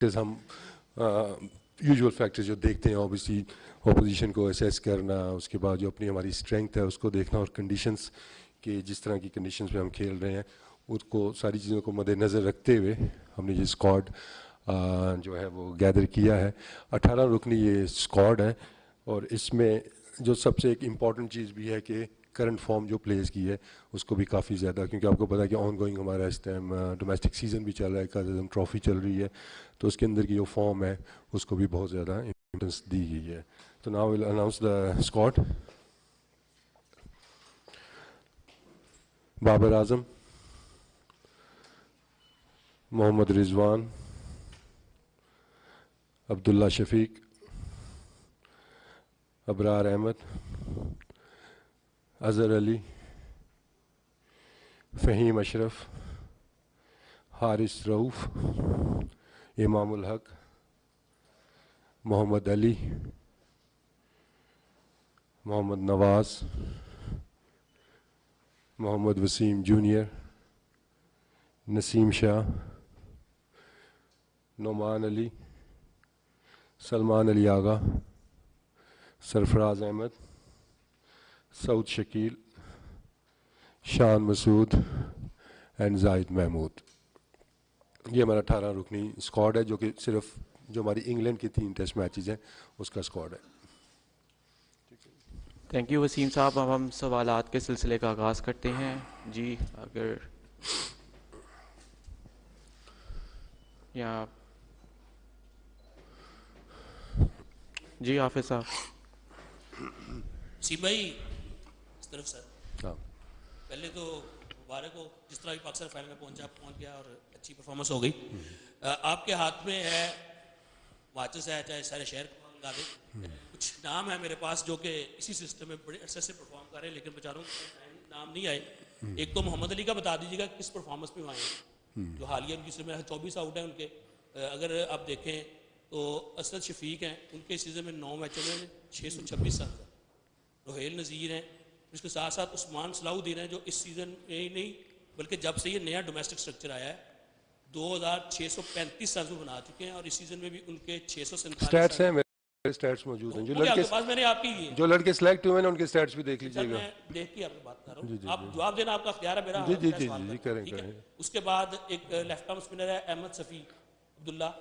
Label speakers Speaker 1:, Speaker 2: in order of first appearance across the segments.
Speaker 1: Factors हम usual factors जो देखते हैं, ऑब्वियसली ऑपोजिशन को असेस करना, उसके बाद जो अपनी हमारी स्ट्रेंथ है उसको देखना, और कंडीशंस के जिस तरह की कंडीशंस में हम खेल रहे हैं उसको सारी चीज़ों को मद्देनज़र रखते हुए हमने ये स्क्वाड जो है वो गैदर किया है। 18 रुकनी ये स्क्वाड है, और इसमें जो सबसे एक इम्पॉर्टेंट चीज़ भी है कि करंट फॉर्म जो प्लेस की है उसको भी काफ़ी ज़्यादा, क्योंकि आपको पता है कि ऑन गोइंग हमारा इस टाइम डोमेस्टिक सीज़न भी चल रहा है, काज़म ट्रॉफ़ी चल रही है, तो उसके अंदर की जो फॉर्म है उसको भी बहुत ज़्यादा इम्पोर्टेंस दी गई है। तो now will announce the squad. Babar Azam, Mohammad Rizwan, Abdullah Shafique, Abrar Ahmed, Azhar Ali, Faheem Ashraf, Haris Rauf, Imam-ul Haq, Mohammad Ali, Mohammad Nawaz, Mohammad Wasim junior, Naseem Shah, Noman Ali, Salman Ali Agha, Sarfaraz Ahmed, Saud Shakeel, Shan Masood and Zahid Mahmood. ये हमारा 18 रुकनी स्क्वाड है, जो कि सिर्फ जो हमारी इंग्लैंड की 3 टेस्ट मैचेस हैं उसका स्क्वाड है।
Speaker 2: थैंक यू वसीम साहब। अब हम सवालात के सिलसिले का आगाज़ करते हैं। जी अगर यहाँ जी हाफिज़ साहब।
Speaker 3: सी भाई इस तरफ सर,
Speaker 1: हाँ,
Speaker 3: पहले तो मुबारक हो, जिस तरह भी पाकिस्तान फाइनल में पहुंच गया और अच्छी परफॉर्मेंस हो गई। आपके हाथ में है, वाचस है, चाहे सारे शहर को लगा दे। कुछ नाम है मेरे पास जो कि इसी सिस्टम में बड़े अच्छे से परफॉर्म कर रहे हैं, लेकिन बेचारों के नाम नहीं आए। एक तो मोहम्मद अली का बता दीजिएगा किस परफॉर्मेंस में आए हैं, जो हालिया जिसमें 24 आउट है उनके। अगर आप देखें तो असद शफीक हैं, उनके सीज़न में 9 मैचों में 626 रन है। रोहेल नज़ीर हैं, इसके साथ साथ उस्मान सलाहुद्दीन हैं, जो इस सीज़न में ही नहीं बल्कि जब से ये नया डोमेस्टिक स्ट्रक्चर आया है 2635 रन बना चुके हैं, और इस सीज़न में भी उनके 647
Speaker 1: स्टैट्स हैं, मेरे स्टैट्स मौजूद हैं।
Speaker 3: मैंने आपकी
Speaker 1: जो लड़के सेलेक्ट हुए हैं उनके स्टैट्स भी देख लीजिएगा।
Speaker 3: मैं देख के आपकी बात कर रहा
Speaker 1: जी
Speaker 3: हूँ,
Speaker 1: जी
Speaker 3: आप
Speaker 1: जी
Speaker 3: जवाब देना आपका अख्तियार है, मेरा
Speaker 1: जी जी जी
Speaker 3: सवाल
Speaker 1: जी
Speaker 3: करना,
Speaker 1: करें
Speaker 3: ठीक है।
Speaker 1: करें।
Speaker 3: उसके बाद एक लेफ्ट आर्म स्पिनर है अहमद सफ़ी अब्दुल्ला,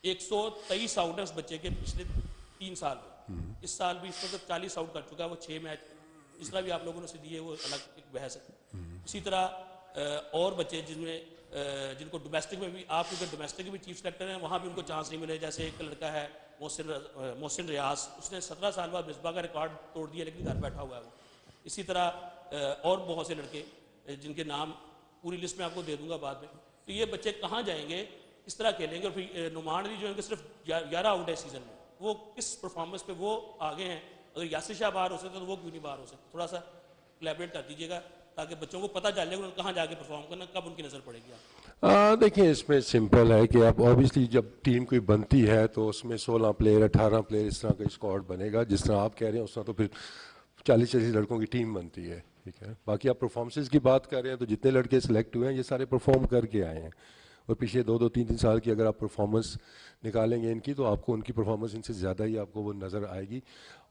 Speaker 3: 123 आउट है उस बच्चे के पिछले 3 साल में। इस साल भी इस वक्त 40 आउट कर चुका है वो 6 मैच। इस तरह भी आप लोगों ने से दिए, वो अलग एक बहस है। इसी तरह और बच्चे जिनको डोमेस्टिक में भी, आप क्योंकि डोमेस्टिक के भी चीफ सेलेक्टर हैं, वहाँ भी उनको चांस नहीं मिले। जैसे एक लड़का है मोहसिन रियाज, उसने 17 साल बाद मिसबा का रिकॉर्ड तोड़ दिया, लेकिन घर बैठा हुआ है वो। इसी तरह और बहुत से लड़के जिनके नाम पूरी लिस्ट में आपको दे दूंगा बाद में। तो ये बच्चे कहाँ जाएंगे, इस तरह खेलेंगे। और फिर नुमान अली जो है सिर्फ 11 आउट है सीजन में, वो किस परफॉर्मेंस पे वो आगे हैं। अगर यासिर शाह बाहर हो सकते तो वो क्यों नहीं बाहर हो सकते, थोड़ा सा कोलैबोरेट कर दीजिएगा ताकि बच्चों को पता चल जाए उन्हें कहाँ जाके परफॉर्म करना, कब उनकी नज़र पड़ेगी आप।
Speaker 1: देखिए, इसमें सिंपल है कि आप ऑब्वियसली जब टीम कोई बनती है तो उसमें 16 प्लेयर 18 प्लेयर इस तरह का स्क्वाड बनेगा। जिस तरह आप कह रहे हैं उस तरह तो फिर 40-40 लड़कों की टीम बनती है, ठीक है। बाकी आप परफॉर्मेंसेस की बात कर रहे हैं तो जितने लड़के सिलेक्ट हुए हैं ये सारे परफॉर्म करके आए हैं, और पिछले 2-3 साल की अगर आप परफॉर्मेंस निकालेंगे इनकी तो आपको उनकी परफॉर्मेंस इनसे ज़्यादा ही आपको वो नज़र आएगी।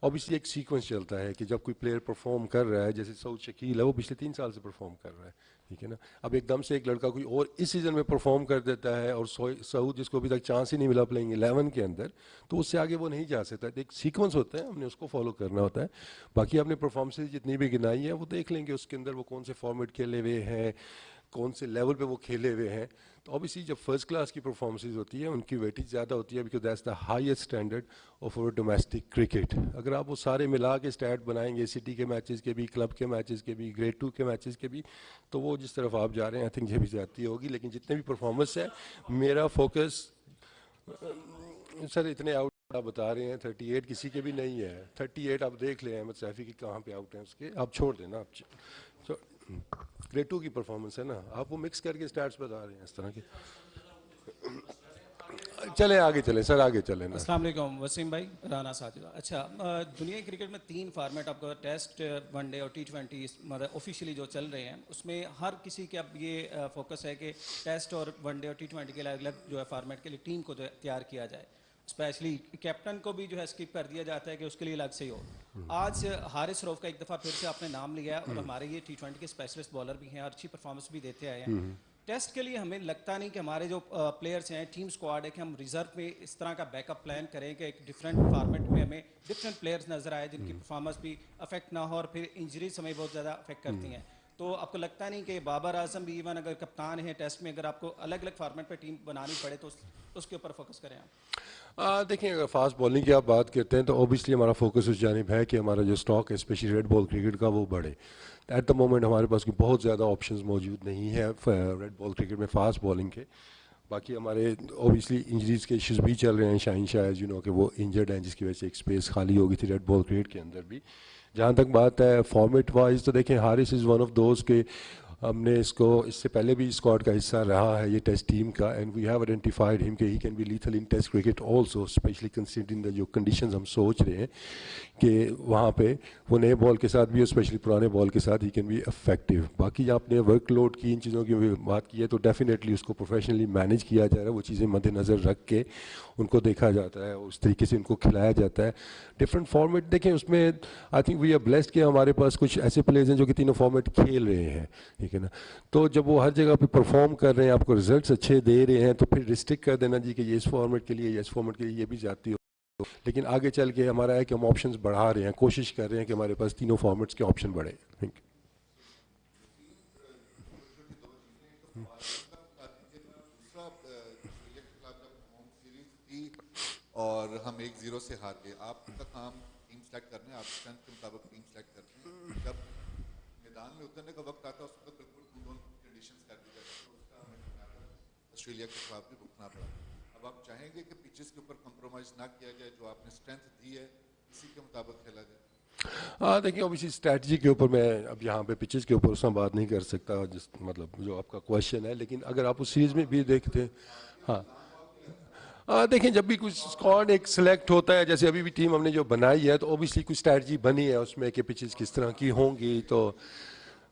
Speaker 1: ऑब्वियसली एक सीक्वेंस चलता है कि जब कोई प्लेयर परफॉर्म कर रहा है, जैसे सऊद शकील है, वो पिछले 3 साल से परफॉर्म कर रहा है, ठीक है ना। अब एकदम से एक लड़का कोई और इस सीज़न में परफॉर्म कर देता है, और सऊद जिसको अभी तक चांस ही नहीं मिला प्लेइंग 11 के अंदर, तो उससे आगे वो नहीं जा सकता। एक सीक्वेंस होता है, हमने उसको फॉलो करना होता है। बाकी आपने परफॉर्मेंसेज जितनी भी गिनाई है वो देख लेंगे, उसके अंदर वो कौन से फॉर्मेट खेले हुए हैं, कौन से लेवल पे वो खेले हुए हैं। तो ऑब्वियसली जब फर्स्ट क्लास की परफॉर्मेंसेज होती है उनकी वेटेज ज़्यादा होती है, because that's the highest standard of our domestic cricket. अगर आप वो सारे मिला के स्टैट बनाएंगे, सिटी के मैचेस के भी, क्लब के मैचेस के भी, ग्रेड 2 के मैचेस के भी, तो वो जिस तरफ आप जा रहे हैं आई थिंक ये भी ज़्यादती होगी। लेकिन जितने भी परफॉर्मेंस है, मेरा फोकस सर इतने आउट आप बता रहे हैं 38 किसी के भी नहीं है। 38 आप देख लें अहमद सैफी की कहाँ पे आउट हैं उसके, आप छोड़ देना। आप ग्रेड 2 की परफॉर्मेंस है ना, आप वो मिक्स करके स्टैट्स बता रहे हैं इस तरह के। चले आगे चलें सर, आगे चलें ना।
Speaker 4: अस्सलाम वालेकुम वसीम भाई, राना साजिदा। अच्छा, दुनिया की क्रिकेट में 3 फॉर्मेट आपका टेस्ट, वनडे और T20 मतलब ऑफिशियली जो चल रहे हैं, उसमें हर किसी के अब ये फोकस है कि टेस्ट और वनडे और T20 के अलग अलग जो है फॉर्मेट के लिए टीम को तैयार किया जाए। स्पेशली कैप्टन को भी जो है स्किप कर दिया जाता है कि उसके लिए अलग से ही हो। आज हारिस रऊफ का एक दफ़ा फिर से आपने नाम लिया है और हमारे ये T20 के स्पेशलिस्ट बॉलर भी हैं और अच्छी परफॉर्मेंस भी देते आए हैं। टेस्ट के लिए हमें लगता नहीं कि हमारे जो प्लेयर्स हैं, टीम स्क्वाड है, कि हम रिजर्व में इस तरह का बैकअप प्लान करें कि एक डिफरेंट फॉर्मेट में हमें डिफरेंट प्लेयर्स नजर आए जिनकी परफॉर्मेंस भी अफेक्ट ना हो और फिर इंजरीज हमें बहुत ज़्यादा अफेक्ट करती हैं। तो आपको लगता नहीं कि बाबर आजम भी इवन अगर कप्तान है टेस्ट में, अगर आपको अलग अलग फॉर्मेट पे टीम बनानी पड़े तो उसके ऊपर फोकस करें आप?
Speaker 1: देखिए, अगर फास्ट बॉलिंग की आप बात करते हैं तो ऑब्वियसली हमारा फोकस उस जानिब है कि हमारा जो स्टॉक है स्पेशली रेड बॉल क्रिकेट का वो बढ़े। एट द मोमेंट हमारे पास की बहुत ज़्यादा ऑप्शंस मौजूद नहीं है रेड बॉल क्रिकेट में फास्ट बॉलिंग के। बाकी हमारे ऑब्वियसली इंजरीज के इश्यूज भी चल रहे हैं। शाहीन शाह यू नो कि वो इंजर्ड हैं, जिसकी वजह से एक स्पेस खाली हो गई थी रेड बॉल क्रिकेट के अंदर भी। जहाँ तक बात है फॉर्मेट वाइज तो देखें, Haris is one of those के हमने इसको इससे पहले भी स्क्वाड का हिस्सा रहा है ये टेस्ट टीम का, and we have identified him कि he can be lethal in test cricket also, especially considering the जो कंडीशंस हम सोच रहे हैं कि वहाँ पे वो नए बॉल के साथ भी और स्पेशली पुराने बॉल के साथ ही कैन बी इफेक्टिव। बाकी आपने वर्कलोड की इन चीज़ों की बात की है तो डेफिनेटली उसको प्रोफेशनली मैनेज किया जा रहा है, वो चीज़ें मद्देनज़र रख के उनको देखा जाता है, उस तरीके से उनको खिलाया जाता है। डिफरेंट फॉर्मेट देखें उसमें I think we are blessed कि हमारे पास कुछ ऐसे प्लेयर्स हैं जो कि तीनों फॉर्मेट खेल रहे हैं, ठीक है ना। तो जब वो हर जगह पे परफॉर्म कर रहे हैं, आपको रिजल्ट्स अच्छे दे रहे हैं, तो फिर रिस्ट्रिक्ट कर देना जी कि ये इस फॉर्मेट के लिए या इस फॉर्मेट के लिए ये भी जाती हो। लेकिन आगे चल के हमारा है कि हम ऑप्शंस बढ़ा रहे हैं, कोशिश कर रहे हैं कि हमारे पास तीनों फॉर्मेट्स के ऑप्शन बढ़े। Thank you.
Speaker 5: और हम 1-0 से हार गए। आप तक हम टीम सेलेक्ट करने, आप स्ट्रेंथ के मुताबिक टीम सेलेक्ट करते हैं। जब मैदान में उतरने का वक्त आता है उस वक्त बिल्कुल दोनों कंडीशंस कर दी जाती है, तो उसका हमें ऑस्ट्रेलिया के खिलाफ भी भुगतना पड़ा। अब आप चाहेंगे कि पिचेस के ऊपर कंप्रोमाइज़ ना किया जाए, जो आपने स्ट्रेंथ दी है इसी के मुताबिक खेला जाए?
Speaker 1: देखिए ऑब्वियसली स्ट्रैटेजी के ऊपर मैं अब यहाँ पे पिचेस के ऊपर उसमें बात नहीं कर सकता, जिस मतलब जो आपका क्वेश्चन है। लेकिन अगर आप उस सीरीज़ में भी देखते हैं, हाँ देखें जब भी कुछ स्क्वाड एक सिलेक्ट होता है, जैसे अभी भी टीम हमने जो बनाई है, तो ऑब्वियसली कुछ स्ट्रैटेजी बनी है उसमें कि पिचेस किस तरह की होंगी। तो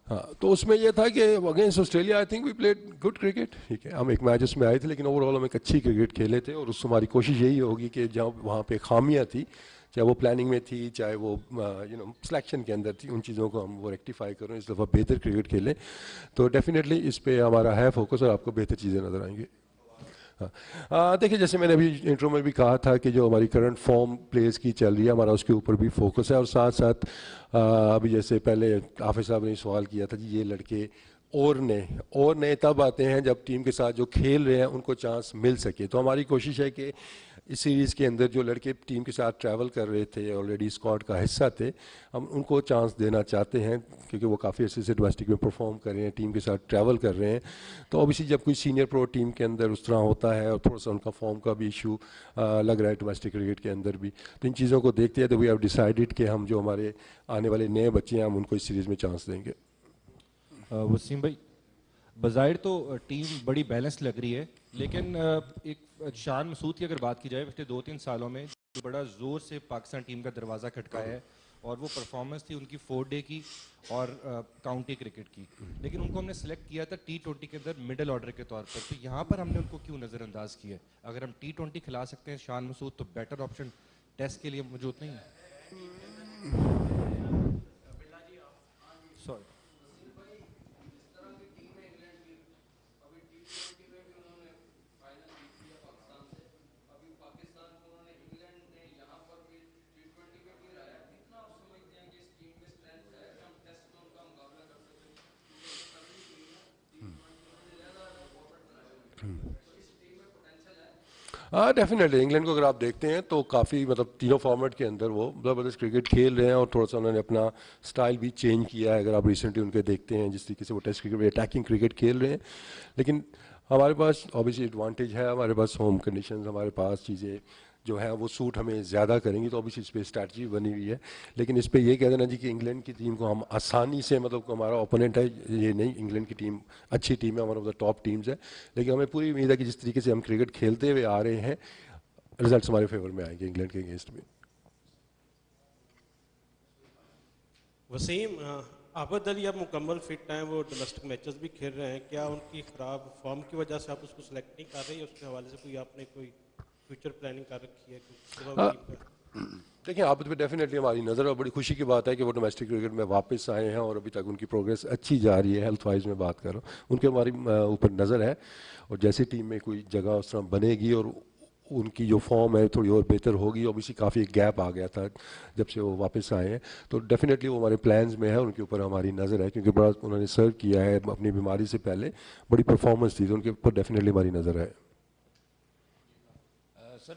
Speaker 1: हाँ, तो उसमें यह था कि against Australia I think we played good cricket, ठीक है। हम एक मैच उसमें आए थे लेकिन ओवरऑल हम एक अच्छी क्रिकेट खेले थे, और उससे हमारी कोशिश यही होगी कि जहाँ वहाँ पे खामियाँ थी, चाहे वो प्लानिंग में थी, चाहे वो यू नो सिलेक्शन के अंदर थी, उन चीज़ों को हम वो रेक्टिफाई करें, इस दफ़ा बेहतर क्रिकेट खेलें। तो डेफिनेटली इस पर हमारा है फोकस और आपको बेहतर चीज़ें नज़र आएंगी। हाँ देखिए, जैसे मैंने अभी इंट्रो में भी कहा था कि जो हमारी करंट फॉर्म प्लेयर्स की चल रही है, हमारा उसके ऊपर भी फोकस है। और साथ साथ अभी जैसे पहले हाफिज साहब ने सवाल किया था जी, ये लड़के और नए तब आते हैं जब टीम के साथ जो खेल रहे हैं उनको चांस मिल सके। तो हमारी कोशिश है कि इस सीरीज़ के अंदर जो लड़के टीम के साथ ट्रैवल कर रहे थे, ऑलरेडी स्क्वाड का हिस्सा थे, हम उनको चांस देना चाहते हैं क्योंकि वो काफ़ी अच्छे से डोमेस्टिक में परफॉर्म कर रहे हैं, टीम के साथ ट्रैवल कर रहे हैं। तो ऑब्वियसली जब कोई सीनियर प्रो टीम के अंदर उस तरह होता है और थोड़ा सा उनका फॉर्म का भी इशू लग रहा है डोमेस्टिक क्रिकेट के अंदर भी, तो इन चीज़ों को देखते हैं तो वी हैव डिसाइडेड कि हम जो हमारे आने वाले नए बच्चे हैं हम उनको इस सीरीज़ में चांस देंगे।
Speaker 6: वसीम भाई, बज़ाहिर तो टीम बड़ी बैलेंस लग रही है, लेकिन एक शान मसूद की अगर बात की जाए, पिछले 2-3 सालों में जो बड़ा ज़ोर से पाकिस्तान टीम का दरवाज़ा खटकाया है, और वो परफॉर्मेंस थी उनकी 4 डे की और काउंटी क्रिकेट की, लेकिन उनको हमने सेलेक्ट किया था T20 के अंदर मिडिल ऑर्डर के तौर पर। तो यहाँ पर हमने उनको क्यों नज़रअंदाज किया है? अगर हम T20 खिला सकते हैं शान मसूद, तो बेटर ऑप्शन टेस्ट के लिए मौजूद नहीं है? सॉरी,
Speaker 1: हाँ डेफिनेटली इंग्लैंड को अगर आप देखते हैं तो काफ़ी मतलब तीनों फॉर्मेट के अंदर वो ज़बरदस्त क्रिकेट खेल रहे हैं, और थोड़ा सा उन्होंने अपना स्टाइल भी चेंज किया है। अगर आप रिसेंटली उनके देखते हैं जिस तरीके से वो टेस्ट क्रिकेट में अटैकिंग क्रिकेट खेल रहे हैं, लेकिन हमारे पास ऑब्वियसली एडवांटेज है, हमारे पास होम कंडीशंस, हमारे पास चीज़ें जो है वो सूट हमें ज़्यादा करेंगी, तो ऑब्वियसली इस पर स्ट्रैटी बनी हुई है। लेकिन इस पर ये कह देना जी कि इंग्लैंड की टीम को हम आसानी से, मतलब हमारा ओपोनेंट है ये नहीं, इंग्लैंड की टीम अच्छी टीम है, one of the top teams है, लेकिन हमें पूरी उम्मीद है कि जिस तरीके से हम क्रिकेट खेलते हुए आ रहे हैं, रिजल्ट्स हमारे फेवर में आएंगे इंग्लैंड के अगेंस्ट में।
Speaker 7: वसीम, आबद अली अब मुकम्मल फिट हैं, वो डोमेस्टिक मैचेस भी खेल रहे हैं, क्या उनकी ख़राब फॉर्म की वजह से आप उसको सेलेक्ट नहीं कर रहे, उसके हवाले से कोई आपने कोई फ्यूचर प्लानिंग कर रखी है?
Speaker 1: देखिए, आप पे डेफिनेटली हमारी नज़र, और बड़ी खुशी की बात है कि वो डोमेस्टिक क्रिकेट में वापस आए हैं और अभी तक उनकी प्रोग्रेस अच्छी जा रही है। हेल्थ वाइज में बात कर रहा हूँ, उनके हमारी ऊपर नज़र है, और जैसे टीम में कोई जगह उस तरह बनेगी और उनकी जो फॉर्म है थोड़ी और बेहतर होगी, ऑब्वियसली काफ़ी गैप आ गया था जब से वो वापस आए हैं, तो डेफिनेटली वो हमारे प्लान्स में है, उनके ऊपर हमारी नज़र है, क्योंकि बड़ा उन्होंने सर्व किया है अपनी बीमारी से पहले, बड़ी परफॉर्मेंस थी, तो उनके ऊपर डेफिनेटली हमारी नज़र है।
Speaker 8: सर,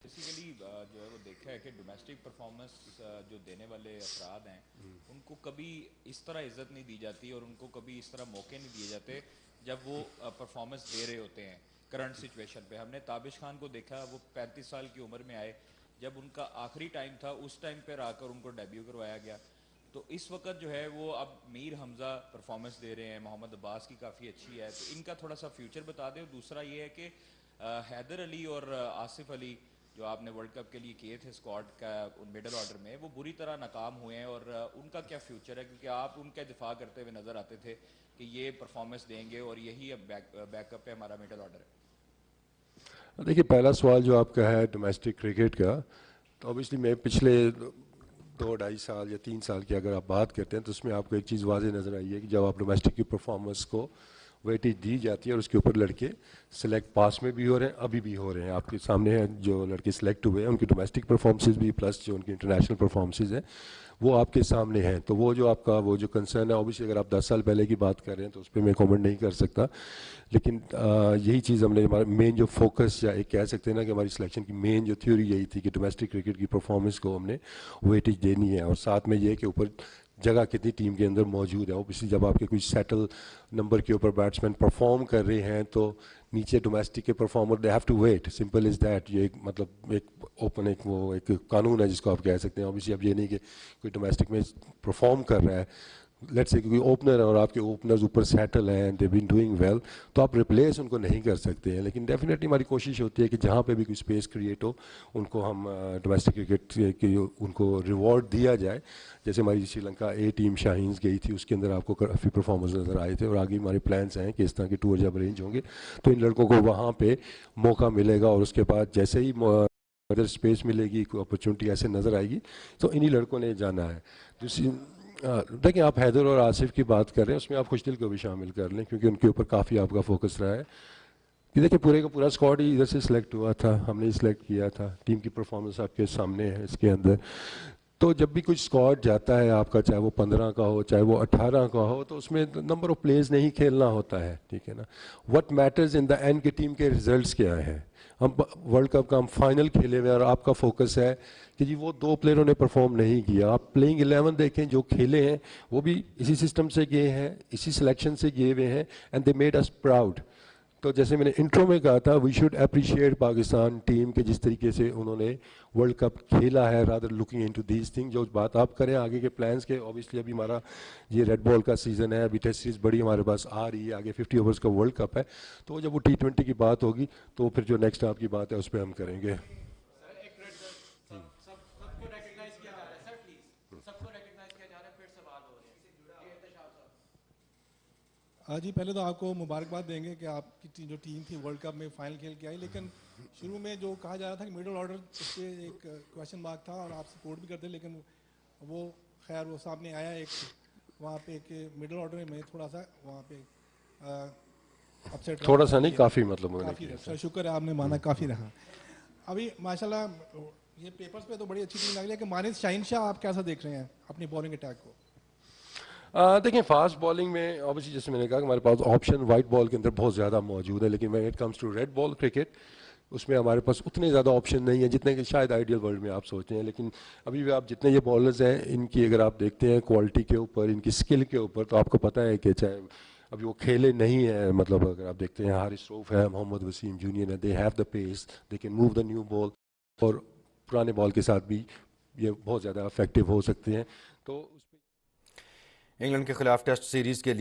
Speaker 8: बेसिकली जो है वो देखा है कि डोमेस्टिक परफॉर्मेंस जो देने वाले अफराद हैं उनको कभी इस तरह इज्जत नहीं दी जाती और उनको कभी इस तरह मौके नहीं दिए जाते जब वो परफॉर्मेंस दे रहे होते हैं। करंट सिचुएशन पे हमने ताबिश खान को देखा, वो 35 साल की उम्र में आए, जब उनका आखिरी टाइम था उस टाइम पर आकर उनको डेब्यू करवाया गया। तो इस वक्त जो है वो अब मीर हमज़ा परफॉर्मेंस दे रहे हैं, मोहम्मद अब्बास की काफ़ी अच्छी है, तो इनका थोड़ा सा फ्यूचर बता दें। दूसरा ये है कि हैदर अली और आसिफ अली जो आपने वर्ल्ड कप के लिए किए थे स्क्वाड का मिडल ऑर्डर में, वो बुरी तरह नाकाम हुए हैं, और उनका क्या फ्यूचर है? क्योंकि आप उनका दिफा करते हुए नज़र आते थे कि ये परफॉर्मेंस देंगे और यही अब बैकअप है हमारा मिडल ऑर्डर है।
Speaker 1: देखिए, पहला सवाल जो आपका है डोमेस्टिक क्रिकेट का, तो ऑब्वियसली मैं पिछले 2-2.5 साल या 3 साल की अगर आप बात करते हैं तो उसमें आपको एक चीज़ वाज़ेह नज़र आई है कि जब आप डोमेस्टिक की परफॉर्मेंस को वेटेज दी जाती है और उसके ऊपर लड़के सेलेक्ट पास में भी हो रहे हैं, अभी भी हो रहे हैं, आपके सामने हैं जो लड़के सेलेक्ट हुए हैं, उनकी डोमेस्टिक परफॉर्मेंसेज भी प्लस जो उनकी इंटरनेशनल परफॉर्मेंसेज हैं वो आपके सामने हैं। तो वो जो आपका वो जो कंसर्न है, ऑब्वियसली अगर आप 10 साल पहले की बात कर रहे हैं तो उस पर मैं कमेंट नहीं कर सकता, लेकिन यही चीज़ हमने, हमारा मेन जो फोकस या एक कह सकते हैं ना कि हमारी सिलेक्शन की मेन जो थ्योरी यही थी कि डोमेस्टिक क्रिकेट की परफॉर्मेंस को हमने वेटेज देनी है, और साथ में ये कि ऊपर जगह कितनी टीम के अंदर मौजूद है। ऑब्वियसली जब आपके कोई सेटल नंबर के ऊपर बैट्समैन परफॉर्म कर रहे हैं तो नीचे डोमेस्टिक के performer they have to wait, simple is that. ये एक मतलब एक ओपन एक वो एक कानून है जिसको आप कह सकते हैं। ऑब्वियसली अब ये नहीं कि कोई डोमेस्टिक में परफॉर्म कर रहा है, लेट्स से कोई ओपनर है और आपके ओपनर्स ऊपर सेटल हैं and they been doing well, तो आप रिप्लेस उनको नहीं कर सकते हैं, लेकिन डेफिनेटली हमारी कोशिश होती है कि जहाँ पे भी कोई स्पेस क्रिएट हो उनको हम डोमेस्टिक क्रिकेट की उनको रिवॉर्ड दिया जाए। जैसे हमारी श्रीलंका ए टीम शाहीन्स गई थी, उसके अंदर आपको काफ़ी परफॉर्मेंस नज़र आए थे, और आगे हमारे प्लान्स हैं कि इस तरह के टूर जब अरेंज होंगे तो इन लड़कों को वहाँ पर मौका मिलेगा, और उसके बाद जैसे ही अगर स्पेस मिलेगी, कोई अपॉर्चुनिटी ऐसे नज़र आएगी तो इन्हीं लड़कों ने जाना है। दूसरी देखिए, आप हैदर और आसिफ की बात कर रहे हैं, उसमें आप खुशदिल को भी शामिल कर लें क्योंकि उनके ऊपर काफ़ी आपका फोकस रहा है कि देखिए पूरे का पूरा स्क्वाड ही इधर से सिलेक्ट हुआ था, हमने ही सिलेक्ट किया था, टीम की परफॉर्मेंस आपके सामने है इसके अंदर। तो जब भी कुछ स्क्वाड जाता है आपका, चाहे वो 15 का हो चाहे वो 18 का हो, तो उसमें नंबर ऑफ प्लेयर्स नहीं खेलना होता है, ठीक है ना। What matters in the end की टीम के रिजल्ट्स क्या हैं। हम वर्ल्ड कप का हम फाइनल खेले हुए और आपका फोकस है कि जी वो 2 प्लेयरों ने परफॉर्म नहीं किया। आप प्लेइंग 11 देखें जो खेले हैं वो भी इसी सिस्टम से गए हैं, इसी सिलेक्शन से गए हुए हैं, and they made us proud. तो जैसे मैंने इंट्रो में कहा था, we should appreciate Pakistan team के जिस तरीके से उन्होंने वर्ल्ड कप खेला है, rather looking into these thing. जो बात आप करें आगे के प्लान्स के, ऑब्वियसली अभी हमारा ये रेड बॉल का सीज़न है, अभी टेस्ट सीरीज बड़ी हमारे पास आ रही है, आगे 50 ओवर्स का वर्ल्ड कप है, तो जब वो T20 की बात होगी तो फिर जो नेक्स्ट आपकी बात है उस पर हम करेंगे।
Speaker 9: जी पहले तो आपको मुबारकबाद देंगे कि आपकी जो टीम थी वर्ल्ड कप में फाइनल खेल के आई, लेकिन शुरू में जो कहा जा रहा था कि मिडल ऑर्डर, इस पर एक क्वेश्चन मार्क था और आप सपोर्ट भी करते, लेकिन वो खैर वो सामने आया एक वहाँ पे कि मिडल ऑर्डर में थोड़ा सा वहाँ पे अपसेट,
Speaker 1: थोड़ा सा नहीं काफ़ी, मतलब
Speaker 9: काफ़ी शुक्र है आपने माना, काफ़ी रहा। अभी माशाल्लाह ये पेपर्स पे तो बड़ी अच्छी टीम लग रही है कि मानिस शाहीन शाह आप कैसा देख रहे हैं अपनी बॉलिंग अटैक को?
Speaker 1: देखिए, फास्ट बॉलिंग में ऑब्वियसली जैसे मैंने कहा कि हमारे पास ऑप्शन वाइट बॉल के अंदर बहुत ज़्यादा मौजूद है, लेकिन when it comes to red ball cricket उसमें हमारे पास उतने ज़्यादा ऑप्शन नहीं है जितने कि शायद आइडियल वर्ल्ड में आप सोचते हैं। लेकिन अभी भी आप जितने ये बॉलर्स हैं इनकी अगर आप देखते हैं क्वालिटी के ऊपर, इनकी स्किल के ऊपर, तो आपको पता है कि चाहे अभी वो खेले नहीं है, मतलब अगर आप देखते हैं हारिस रऊफ है, मोहम्मद वसीम जूनियर है, they have the pace, they can move the new ball, और पुराने बॉल के साथ भी ये बहुत ज़्यादा इफेक्टिव हो सकते हैं। तो
Speaker 10: इंग्लैंड के खिलाफ टेस्ट सीरीज़ के लिए